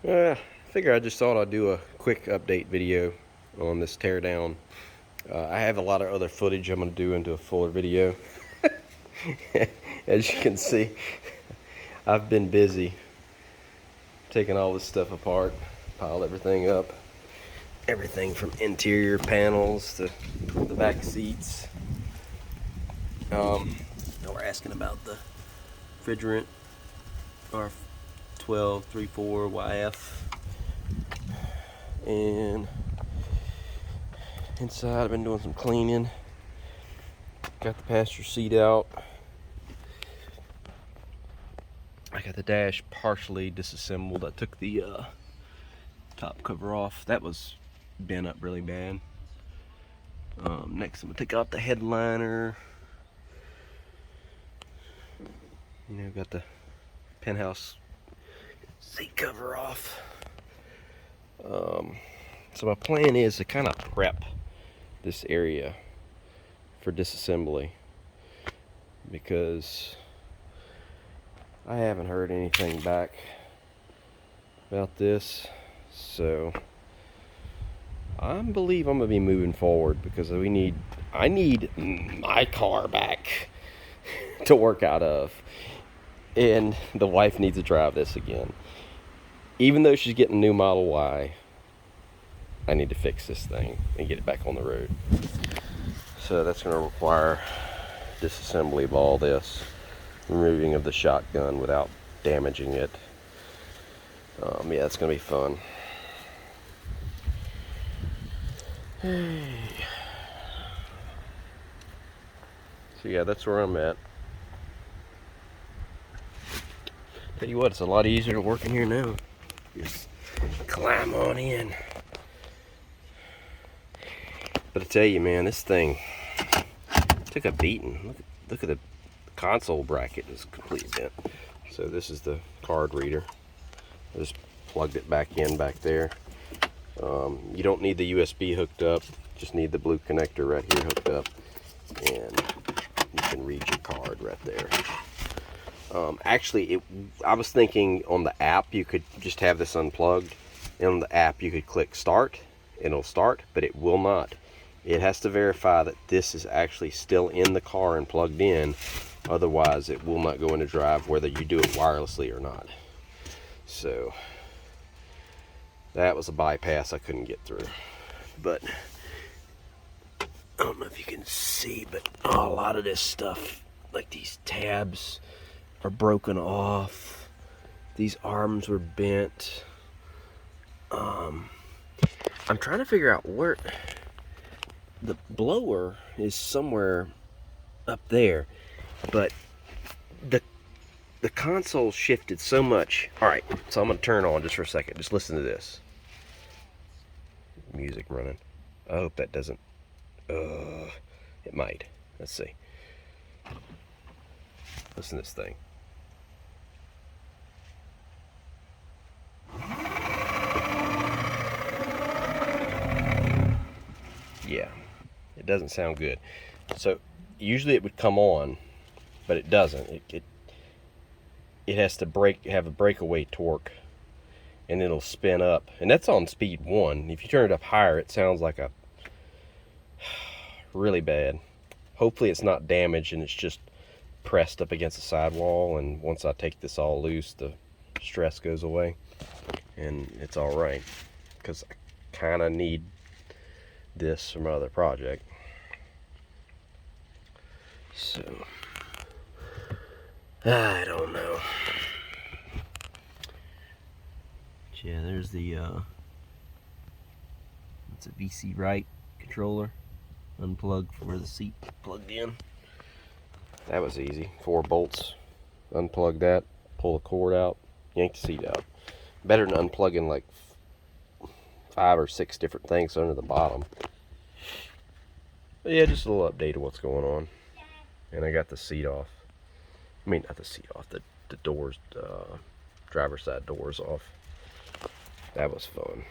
I figure I just thought I'd do a quick update video on this teardown. I have a lot of other footage I'm going to do into a fuller video. As you can see, I've been busy taking all this stuff apart, piled everything up. Everything from interior panels to the back seats. Now we're asking about the refrigerant R1234YF. And inside I've been doing some cleaning. Got the passenger seat out. I got the dash partially disassembled. I took the top cover off. That was bent up really bad. Next I'm gonna take out the headliner. You know, got the penthouse seat cover off. So my plan is to kind of prep this area for disassembly, because I haven't heard anything back about this. So I believe I'm gonna be moving forward, because I need my car back to work out of, and the wife needs to drive this again. Even though she's getting a new Model Y, I need to fix this thing and get it back on the road. So that's going to require disassembly of all this, removing of the shotgun without damaging it. Yeah, it's going to be fun. So yeah, that's where I'm at. Tell you what, it's a lot easier to work in here now. Just climb on in. But I tell you, man, this thing took a beating. Look at the console bracket is completely bent. So this is the card reader. I just plugged it back in back there. You don't need the USB hooked up. Just need the blue connector right here hooked up, and you can read your card right there. Actually, I was thinking on the app you could just have this unplugged, and on the app you could click start and it'll start, but it will not. It has to verify that this is actually still in the car and plugged in. Otherwise, it will not go into drive whether you do it wirelessly or not. So that was a bypass I couldn't get through. But I don't know if you can see, but a lot of this stuff, like these tabs, are broken off. These arms were bent. I'm trying to figure out where the blower is. Somewhere up there, but the console shifted so much. All right, so I'm gonna turn on just for a second. Just listen to this music running. I hope that doesn't. It might. Let's see. Listen to this thing. Yeah, it doesn't sound good. So usually it would come on, but it doesn't. It has to have a breakaway torque, and it'll spin up. And that's on speed 1. If you turn it up higher, it sounds like a really bad. Hopefully it's not damaged and it's just pressed up against the sidewall, and once I take this all loose, the stress goes away and it's all right, because I kind of need this for my other project. So I don't know. Yeah, there's the it's a VC right controller. Unplug from where the seat plugged in. That was easy. 4 bolts. Unplug that, pull the cord out, yank the seat out. Better than unplugging like 5 or 6 different things under the bottom. But yeah, just a little update of what's going on. And I got the seat off. I mean, not the seat off, the doors, driver's side doors off. That was fun.